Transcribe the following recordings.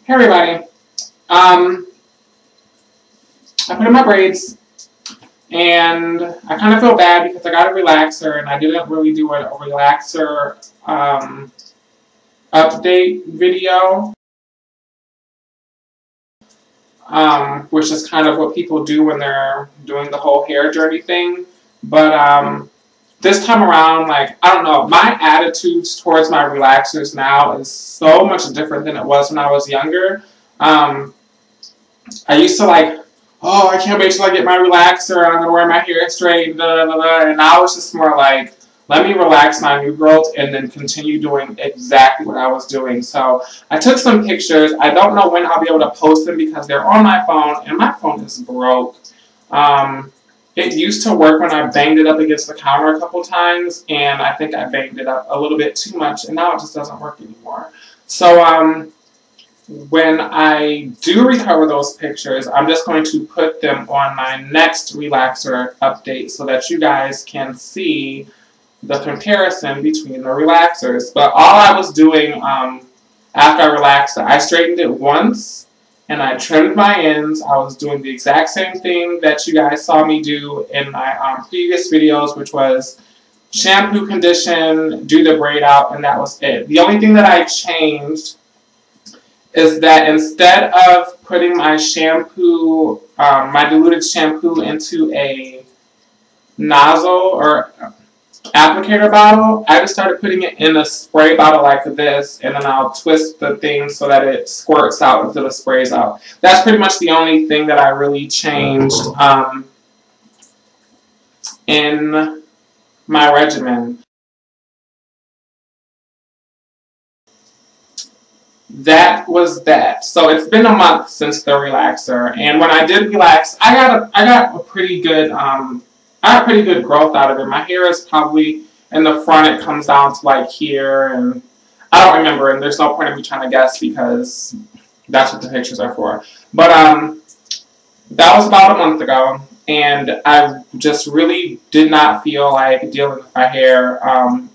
Hey everybody. I put in my braids and I kind of feel bad because I got a relaxer and I didn't really do a relaxer update video, which is kind of what people do when they're doing the whole hair journey thing. But this time around, like, I don't know, my attitudes towards my relaxers now is so much different than it was when I was younger. I used to like, oh, I can't wait till I get my relaxer and I'm going to wear my hair straight, blah, blah, blah. And now it's just more like, let me relax my new growth and then continue doing exactly what I was doing. So I took some pictures. I don't know when I'll be able to post them because they're on my phone and my phone is broke. It used to work when I banged it up against the counter a couple times, and I think I banged it up a little bit too much, and now it just doesn't work anymore. So when I do recover those pictures, I'm just going to put them on my next relaxer update so that you guys can see the comparison between the relaxers. But all I was doing after I relaxed, I straightened it once and I trimmed my ends. I was doing the exact same thing that you guys saw me do in my previous videos, which was shampoo, condition, do the braid out, and that was it. The only thing that I changed is that instead of putting my shampoo, my diluted shampoo into a nozzle or applicator bottle, I just started putting it in a spray bottle like this, and then I'll twist the thing so that it squirts out instead of sprays out. That's pretty much the only thing that I really changed in my regimen. That was that. So it's been a month since the relaxer, and when I did relax, I got a pretty good I got pretty good growth out of it. My hair is probably in the front, it comes down to like here, and I don't remember, and there's no point in me trying to guess because that's what the pictures are for. But that was about a month ago, and I just really did not feel like dealing with my hair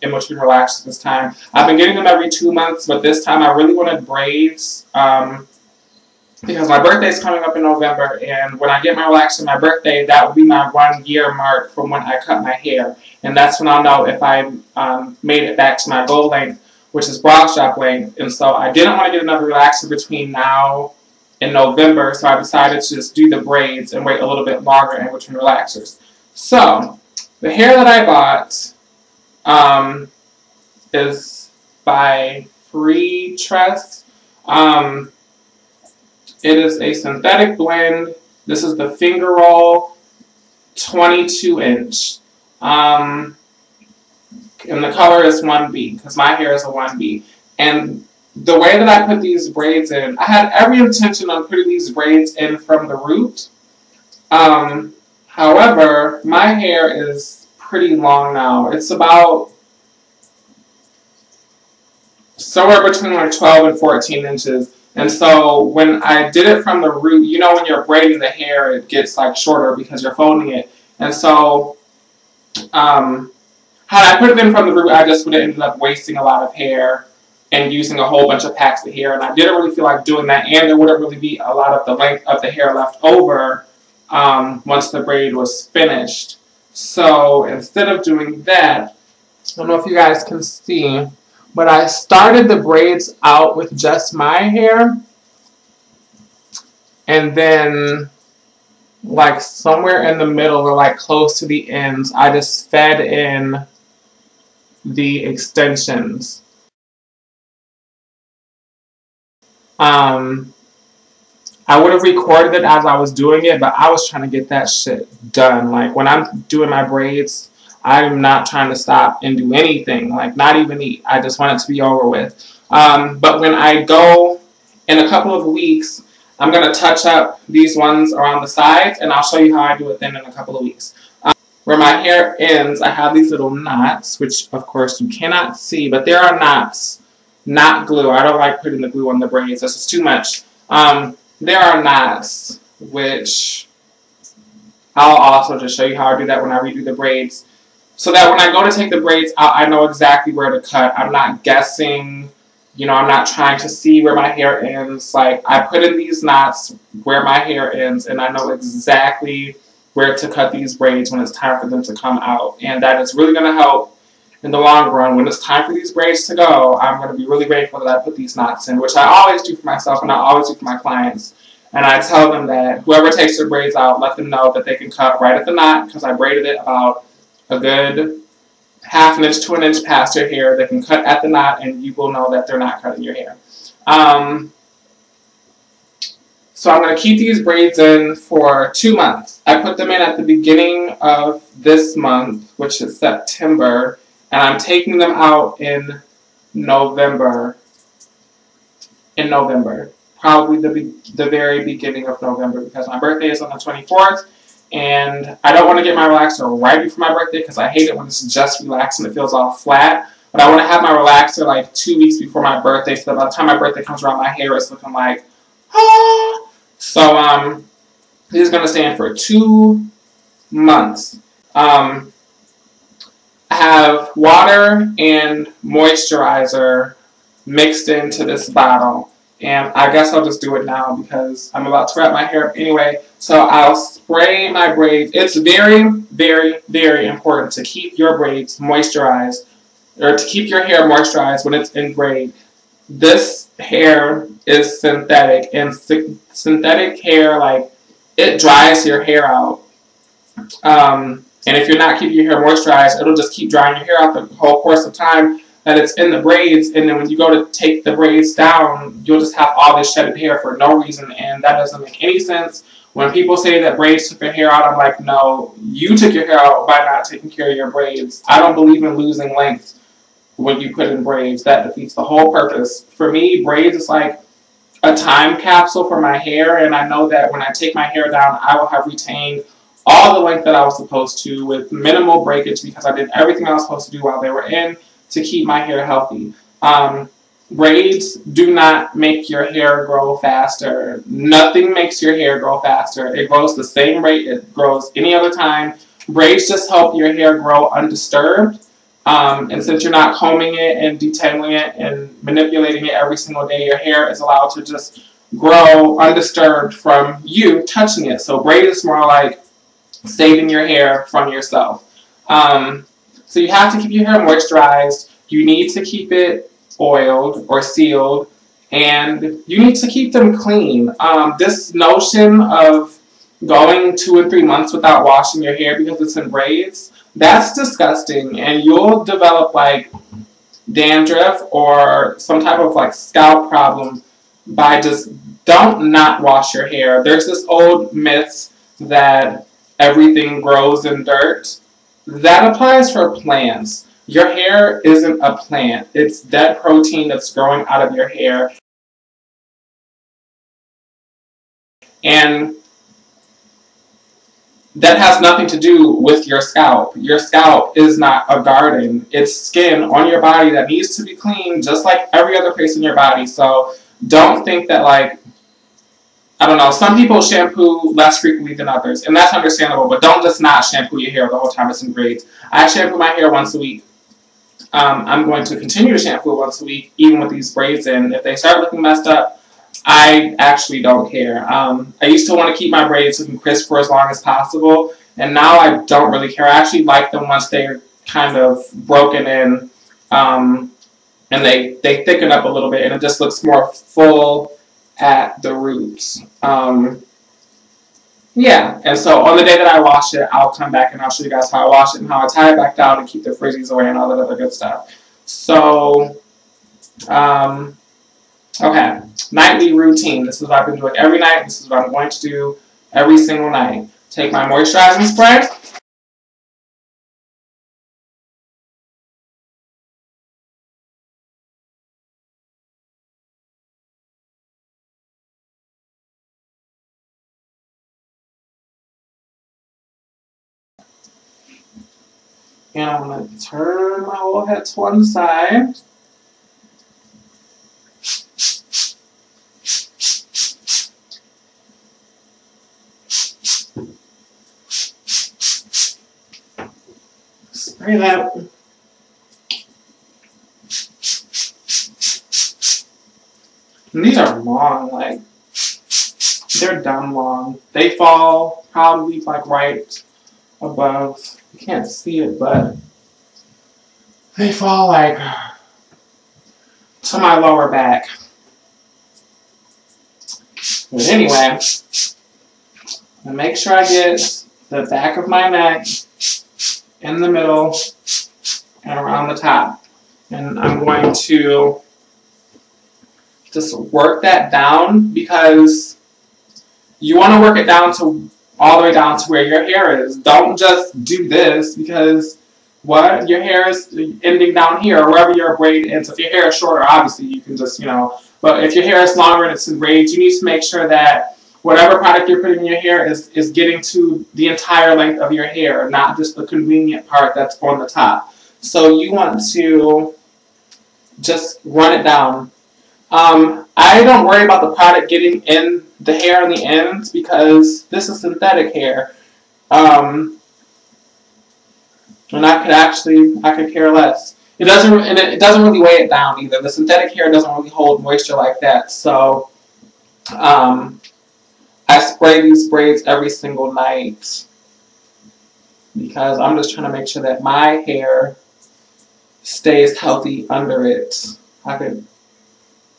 in between relaxers this time. I've been getting them every 2 months, but this time I really wanted braids because my birthday is coming up in November, and when I get my relaxer on my birthday, that will be my 1 year mark from when I cut my hair, and that's when I'll know if I made it back to my goal length, which is bra strap length. And so I didn't want to get another relaxer between now in November, so I decided to just do the braids and wait a little bit longer in between relaxers. So the hair that I bought is by Free Tress. It is a synthetic blend. This is the finger roll 22 inch. And the color is 1B because my hair is a 1B. And the way that I put these braids in, I had every intention on putting these braids in from the root. However, my hair is pretty long now. It's about somewhere between like 12 and 14 inches. And so when I did it from the root, you know when you're braiding the hair, it gets like shorter because you're folding it. And so had I put it in from the root, I just would have ended up wasting a lot of hair and using a whole bunch of packs of hair. And I didn't really feel like doing that, and there wouldn't really be a lot of the length of the hair left over once the braid was finished. So instead of doing that, I don't know if you guys can see, but I started the braids out with just my hair, and then like somewhere in the middle or like close to the ends, I just fed in the extensions. I would have recorded it as I was doing it, but I was trying to get that shit done. Like when I'm doing my braids, I'm not trying to stop and do anything, like not even eat. I just want it to be over with. But when I go in a couple of weeks, I'm going to touch up these ones around the sides, and I'll show you how I do it then in a couple of weeks. Where my hair ends, I have these little knots, which of course you cannot see, but there are knots, not glue. I don't like putting the glue on the braids. This is too much. There are knots, which I'll also just show you how I do that when I redo the braids, so that when I go to take the braids out, I know exactly where to cut. I'm not guessing You know, I'm not trying to see where my hair ends. Like, I put in these knots where my hair ends, and I know exactly where to cut these braids when it's time for them to come out. And that is really going to help in the long run. When it's time for these braids to go, I'm going to be really grateful that I put these knots in, which I always do for myself and I always do for my clients. And I tell them that whoever takes their braids out, let them know that they can cut right at the knot, because I braided it about a good half an inch to an inch past your hair. They can cut at the knot, and you will know that they're not cutting your hair. So I'm going to keep these braids in for 2 months. I put them in at the beginning of this month, which is September, and I'm taking them out in November. Probably the very beginning of November, because my birthday is on the 24th. And I don't want to get my relaxer right before my birthday, because I hate it when it's just relaxed and it feels all flat. But I want to have my relaxer like 2 weeks before my birthday, so that by the time my birthday comes around, my hair is looking like, ah. So this is going to stand for 2 months. I have water and moisturizer mixed into this bottle. And I guess I'll just do it now because I'm about to wrap my hair up anyway. So I'll spray my braids. It's very, very, very important to keep your braids moisturized, or to keep your hair moisturized when it's in braid. This hair is synthetic, and synthetic hair, like, it dries your hair out. And if you're not keeping your hair moisturized, it'll just keep drying your hair out the whole course of time that it's in the braids, and then when you go to take the braids down, you'll just have all this shedded hair for no reason, and that doesn't make any sense. When people say that braids took their hair out, I'm like, no, you took your hair out by not taking care of your braids. I don't believe in losing length when you put in braids. That defeats the whole purpose. For me, braids is like a time capsule for my hair, and I know that when I take my hair down, I will have retained all the length that I was supposed to with minimal breakage, because I did everything I was supposed to do while they were in to keep my hair healthy. Braids do not make your hair grow faster. Nothing makes your hair grow faster. It grows the same rate it grows any other time. Braids just help your hair grow undisturbed. And since you're not combing it and detangling it and manipulating it every single day, your hair is allowed to just grow undisturbed from you touching it. So braid is more like saving your hair from yourself. So you have to keep your hair moisturized. You need to keep it oiled or sealed, and you need to keep them clean. This notion of going 2 and 3 months without washing your hair because it's in braids, that's disgusting, and you'll develop like dandruff or some type of like scalp problem by just don't not wash your hair. There's this old myth that everything grows in dirt. That applies for plants. Your hair isn't a plant. It's dead protein that's growing out of your hair. And that has nothing to do with your scalp. Your scalp is not a garden. It's skin on your body that needs to be cleaned just like every other place in your body. So don't think that, like, I don't know, some people shampoo less frequently than others, and that's understandable, but don't just not shampoo your hair the whole time it's in braids. I shampoo my hair once a week. I'm going to continue to shampoo it once a week, even with these braids in. If they start looking messed up, I actually don't care. I used to want to keep my braids looking crisp for as long as possible, and now I don't really care. I actually like them once they're kind of broken in, and they thicken up a little bit, and it just looks more full at the roots. Yeah, and so on the day that I wash it, I'll come back and I'll show you guys how I wash it and how I tie it back down and keep the frizzies away and all that other good stuff. So, okay, nightly routine. This is what I've been doing every night. This is what I'm going to do every single night. Take my moisturizing spray. And I'm going to turn my whole head to one side. Spray that. And these are long, like, they're dumb long. They fall probably like right above. You can't see it, but they fall like to my lower back. But anyway, I make sure I get the back of my neck in the middle and around the top. And I'm going to just work that down because you want to work it down to all the way down to where your hair is. Don't just do this because what? Your hair is ending down here or wherever your braid ends. If your hair is shorter, obviously you can just, but if your hair is longer and it's in braids, you need to make sure that whatever product you're putting in your hair is getting to the entire length of your hair, not just the convenient part that's on the top. So you want to just run it down. I don't worry about the product getting in the hair on the ends because this is synthetic hair. And I could care less. It doesn't really weigh it down either. The synthetic hair doesn't really hold moisture like that. So, I spray these braids every single night because I'm just trying to make sure that my hair stays healthy under it.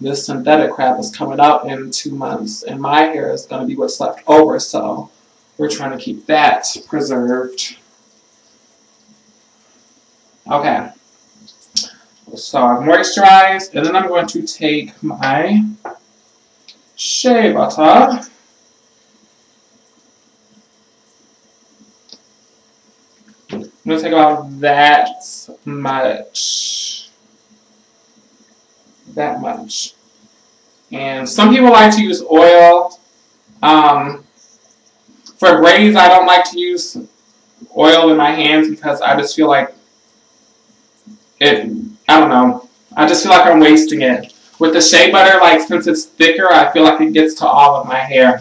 This synthetic crap is coming out in 2 months, and my hair is going to be what's left over, so we're trying to keep that preserved. Okay, so I've moisturized, and then I'm going to take my shea butter. I'm going to take about that much. That much. And some people like to use oil. For braids, I don't like to use oil in my hands because I just feel like I don't know. I just feel like I'm wasting it. With the shea butter, like since it's thicker, I feel like it gets to all of my hair.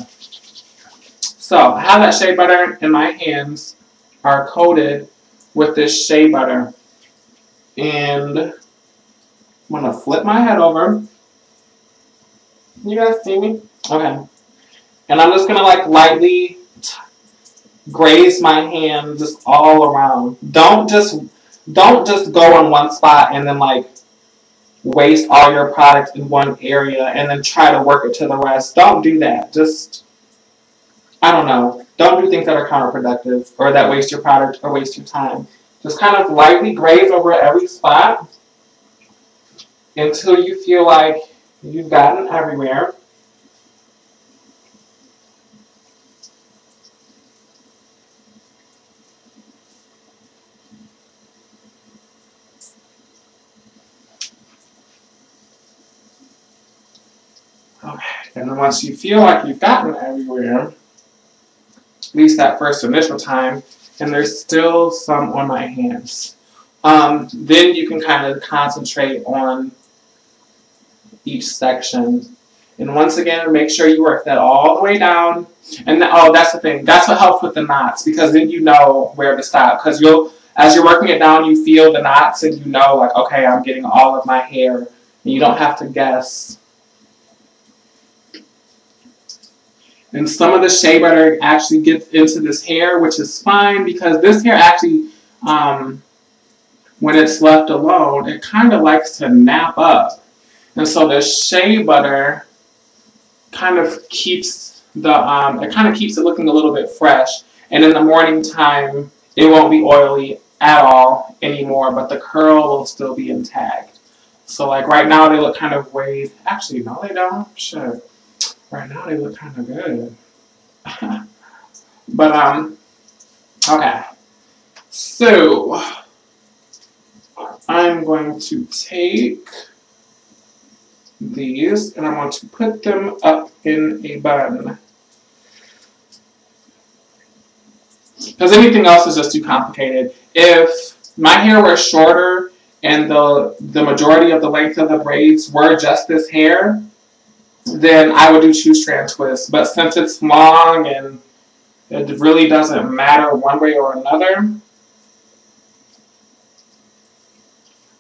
So I have that shea butter and my hands are coated with this shea butter. And I'm going to flip my head over. You guys see me? Okay. And I'm just going to like lightly graze my hand just all around. Don't just go on one spot and then like waste all your product in one area and then try to work it to the rest. Don't do that. Just, I don't know. Don't do things that are counterproductive or that waste your product or waste your time. Just kind of lightly graze over every spot until you feel like you've gotten everywhere. Okay, and then once you feel like you've gotten everywhere, at least that first initial time, and there's still some on my hands, then you can kind of concentrate on each section. And once again, make sure you work that all the way down. And that's the thing. That's what helps with the knots because then you know where to stop. Because as you're working it down, you feel the knots and you know, like, okay, I'm getting all of my hair. And you don't have to guess. And some of the shea butter actually gets into this hair, which is fine because this hair actually, when it's left alone, it kind of likes to nap up. And so the shea butter kind of keeps it looking a little bit fresh. And in the morning time, it won't be oily at all anymore, but the curl will still be intact. So like right now they look kind of waved. Actually, no, they don't. Sure. Right now they look kind of good. But, okay. So, I'm going to take these and I'm going to put them up in a bun. Because anything else is just too complicated. If my hair were shorter and the majority of the length of the braids were just this hair, then I would do 2-strand twists. But since it's long and it really doesn't matter one way or another,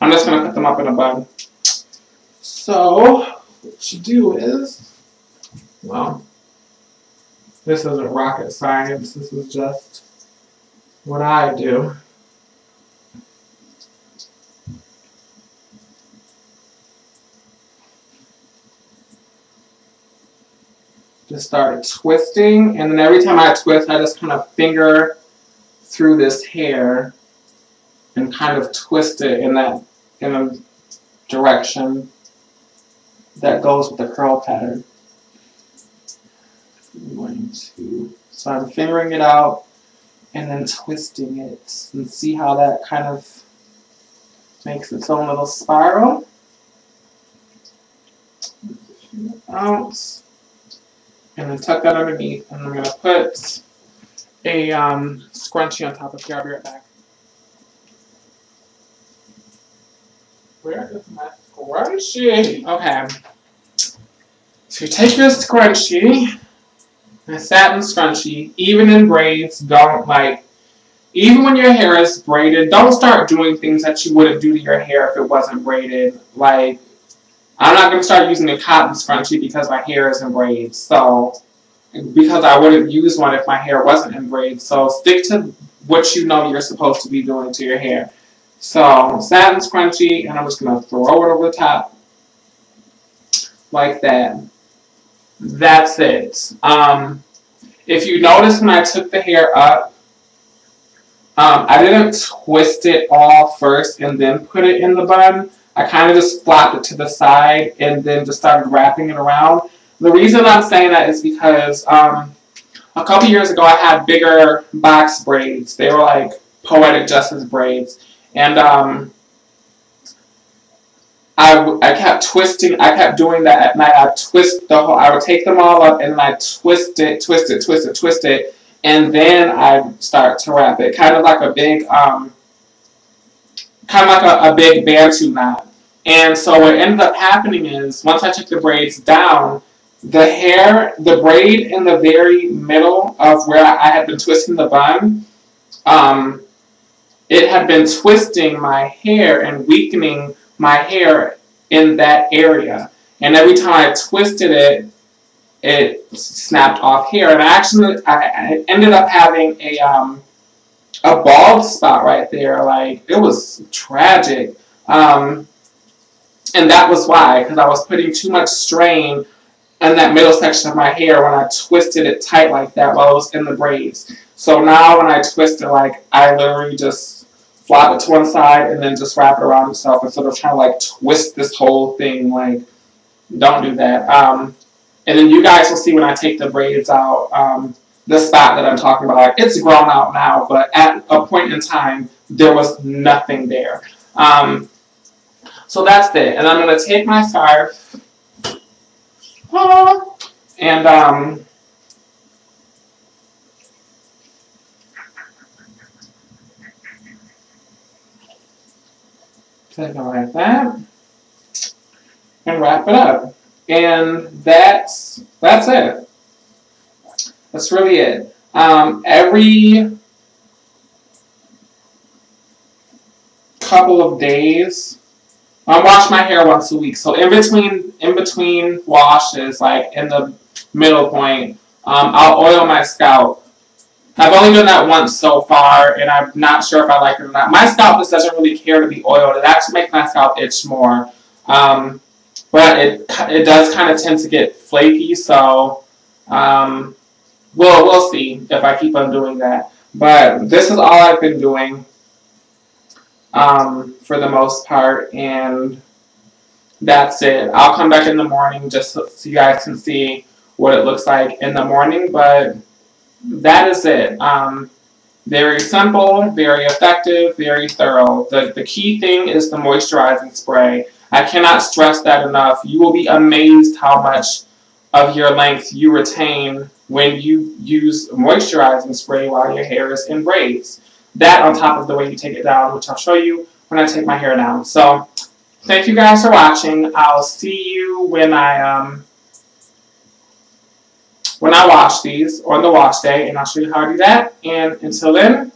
I'm just going to put them up in a bun. So, what you do is, well, this isn't rocket science. This is just what I do. Just started twisting, and then every time I twist, I just kind of finger through this hair and kind of twist it in a direction that goes with the curl pattern. So I'm fingering it out and then twisting it, and see how that kind of makes its own little spiral. Out. And then tuck that underneath, and I'm going to put a scrunchie on top of here. I'll be right back. Where is my scrunchie? Okay. So you take your scrunchie, a satin scrunchie, even in braids, don't even when your hair is braided, don't start doing things that you wouldn't do to your hair if it wasn't braided. Like, I'm not going to start using a cotton scrunchie because my hair is in braids. So, because I wouldn't use one if my hair wasn't in braids. So, stick to what you know you're supposed to be doing to your hair. So, satin scrunchie, and I'm just going to throw it over the top. Like that. That's it. If you notice when I took the hair up, I didn't twist it all first and then put it in the bun. I kind of just flopped it to the side and then just started wrapping it around. The reason I'm saying that is because a couple years ago I had bigger box braids. They were like poetic justice braids. And I kept twisting. I kept doing that at night. I would take them all up and then I twist it, and then I start to wrap it. Kind of like a big a big Bantu knot. And so what ended up happening is, once I took the braids down, the braid in the very middle of where I had been twisting the bun, it had been twisting my hair and weakening my hair in that area. And every time I twisted it, it snapped off hair. And I ended up having a bald spot right there. Like, it was tragic. And that was why, because I was putting too much strain in that middle section of my hair when I twisted it tight like that while it was in the braids. So now when I twist it, like, I literally just flop it to one side and then just wrap it around itself instead of trying to, like, twist this whole thing. Like, don't do that. And then you guys will see when I take the braids out, the spot that I'm talking about. Like, it's grown out now, but at a point in time, there was nothing there. So that's it. And I'm going to take my scarf and take it like that and wrap it up. And that's it. That's really it. Every couple of days, I wash my hair once a week. So in between washes, like in the middle point, I'll oil my scalp. I've only done that once so far, and I'm not sure if I like it or not. My scalp just doesn't really care to be oiled. It actually makes my scalp itch more. But it does kind of tend to get flaky, so we'll see if I keep on doing that. But this is all I've been doing for the most part, and that's it. I'll come back in the morning just so you guys can see what it looks like in the morning, but that is it. Very simple, very effective, very thorough. The key thing is the moisturizing spray. I cannot stress that enough. You will be amazed how much of your length you retain when you use moisturizing spray while your hair is in braids. That on top of the way you take it down, which I'll show you when I take my hair down. So, thank you guys for watching. I'll see you when I wash these on the wash day, and I'll show you how to do that. And until then,